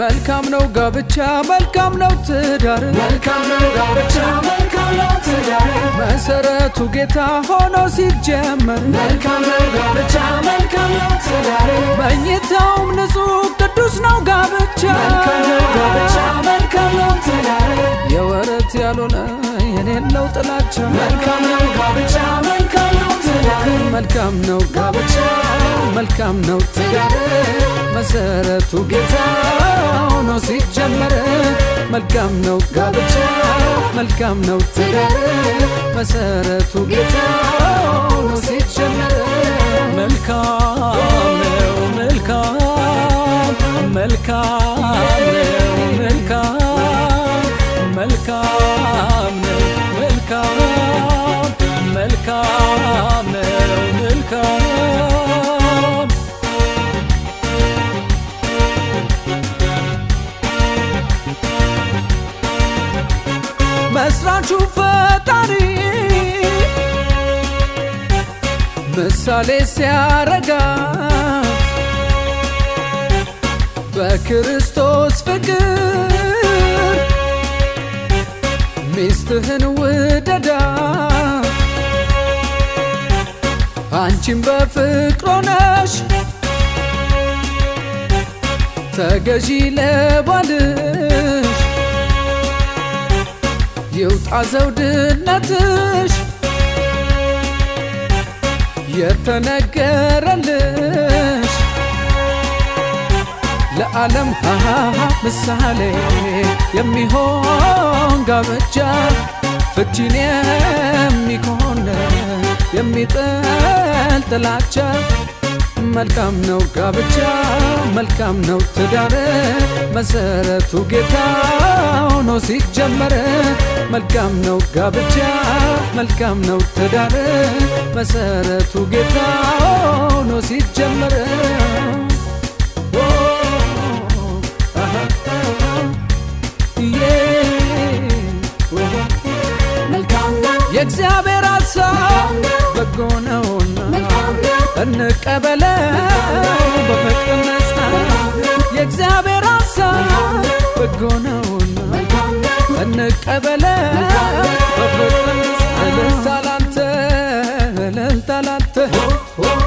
መልካም ነው ጋብቻ መልካም ነው ትዳር መልካም ነው ጋብቻ መልካም ነው ትዳር መሰረቱ ጌታ ሆኖ ሲጀመር መልካም ነው ጋብቻ መልካም ነው ትዳር መኝታውም ንጹህ ቅዱስ ነው ጋብቻ መልካም ነው ጋብቻ መልካም ነው ትዳር የወረት ያልሆነ የሌለው ጥላቻ መልካም ነው ጋብቻ መልካም ነው ትዳር መልካም ነው ጋብቻ መልካም ነው ትዳር መሰረቱ ጌታ ሆኖ ሲጀመር መልካም ነው ጋብቻ መልካም ነው ትዳር መሰረቱ ጌታ ሆኖ ሲጀመር መልካም ነው መልካም መልካም ነው መልካም መልካም ነው መልካም መልካም ነው መልካም መስራቹ ፈጣሪ ምሳሌ ሲያረጋት በክርስቶስ ፍቅር ሚስትህን ውደዳት አንቺም በፍቅር ሆነሽ ተገዢ ለባልሽ ይውጣ ዘውድነትሽ የተነገረልሽ ለዓለም ምሳሌ የሚሆን ጋብቻ ፍቺን የሚኮን የሚጥል ጥላቻ መልካም ነው ጋብቻ መልካም ነው ትዳር መሰረቱ ጌታ ሆኖ ሲጀመር መልካም ነው ጋብቻ መልካም ነው ትዳር መሰረቱ ጌታ ሆኖ ሲጀመር የእግዚአብሔር ሐሳብ በጎ ነውና እንቀበለው በፍቅር ነፃ የእግዚአብሔር ሐሳብ በጎ ነውና እንቀበለው በፍቅር ነፃ እልልታ ላንተ እልልታ ላንተ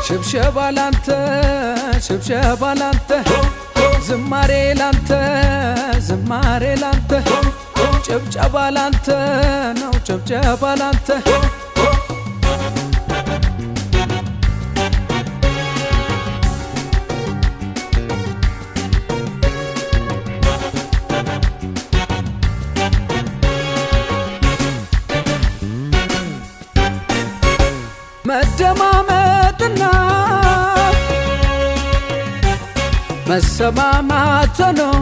ሽብሸባ ላንተ ሽብሸባ ላንተ ዝማሬ ላንተ ዝማሬ ላንተ ጭብጨባ ላንተ ነው ጭብጨባ ላንተ መደማመጥና መሰማማት ነው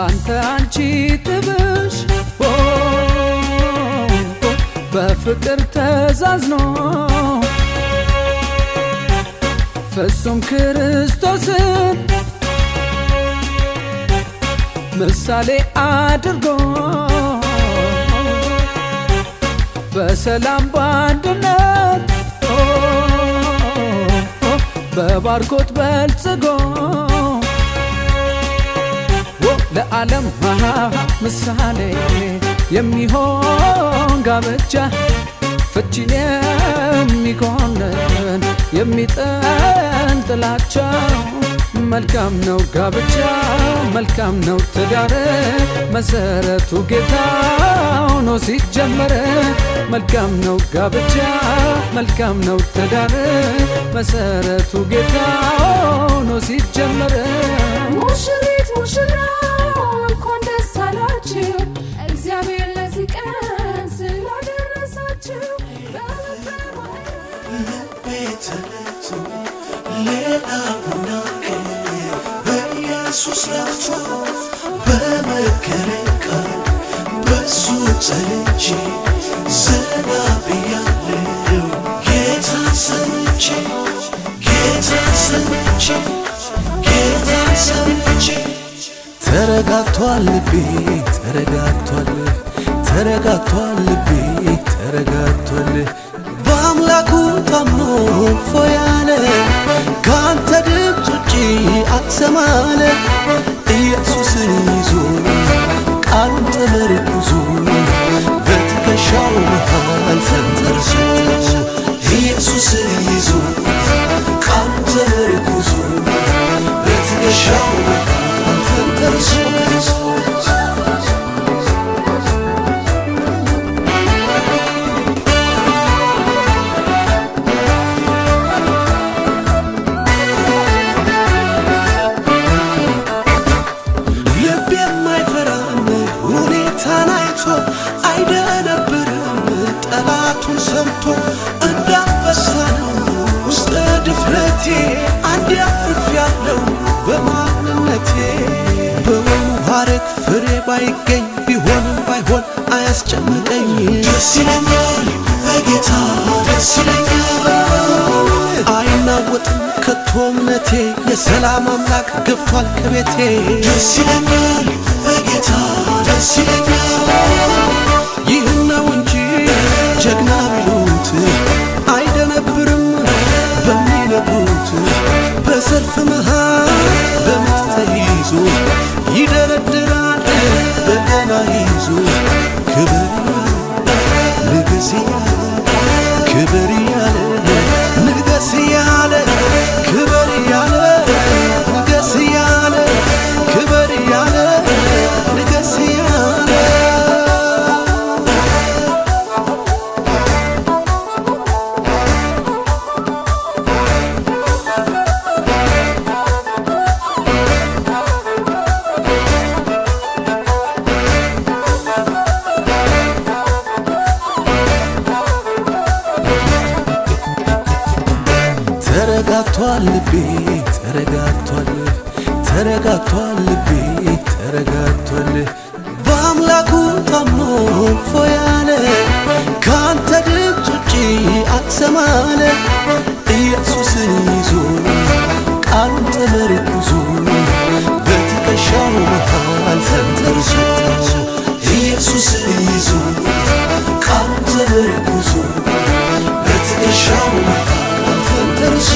አንተ አንቺ ጥብሽ በፍቅር ተዛዝኖ ፍጹም ክርስቶስን ምሳሌ አድርጎ በሰላም በአንድነት በባርኮት በልጽጎ ለዓለም ምሳሌ የሚሆን ጋብቻ ፍቺን የሚኮንን የሚጥል ጥላቻ መልካም ነው ጋብቻ መልካም ነው ትዳር መሰረቱ ጌታ ሆኖ ሲጀመር መልካም ነው ጋብቻ መልካም ነው ትዳር መሰረቱ ጌታ ሆኖ ሲጀመር ሙሽሪት ሙሽራው እንኳን ደስ አላችሁ እግዚአብሔር ለዚህ ቀን ስላደረሳችሁ በኢየሱስ ላቶ በመከረኝ ቃል በሱ ጸንቼ ዘና ብያለሁ ጌታን ሰምቼ ጌታን ሰምቼ ጌታን ሰምቼ ተረጋግቷል ልቤ ተረጋግቷል ተረጋግቷል ልቤ ተረጋግቷል በአምላኩ ታምኖ ፎያለ ካንተ ድምፅ ውጪ አልሰማለ ኢየሱስን ይዞ ቃሉን ተመርኩዞ በትከሻው መሃል ተንተርሶ ኢየሱስን ይዞ ቃሉን ተመርኩዞ በትከሻው መሃል ተንተርሶ ጠላቱን ሰምቶ እንዳንበሳ ነው ውስጥ ድፍረቴ አንድ ያፍፍ ያለው በማንነቴ በወይኑ ሐረግ ፍሬ ባይገኝ ቢሆንም ባይሆን አያስጨንቀኝ ደስ ይለኛል በጌታ ደስ ይለኛል አይናወጥም ከቶ እምነቴ የሰላም አምላክ ገብቷል ከቤቴ ደስ ይለኛል በጌታ ደስ ይለኛል ይህን ነው እንጂ ጀግና ቢሉት አይደነብርም በሚነግሩት በሰልፍ መሃል በምት ተይዞ ይደረድራል በገና ይዞ ክብር ንገስ ያለ ክብር ያለ ንገስ ያለ ክብር ያለ ንገስ ያለ ክብር ያለ ንገስ ያለ ተረጋግቷል ልቤ ተረጋግቷል ተረጋግቷል ልቤ ተረጋግቷል በአምላኩ ታምኖ ፎያለ ካንተ ድምፅ ውጪ አልሰማለ ኢየሱስን ይዞ ቃሉን ተመርኩዞ በትከሻው መሃል ተንተርሶ ኢየሱስን ይዞ ቃሉን ተመርኩዞ በትከሻው መሃል ተንተርሶ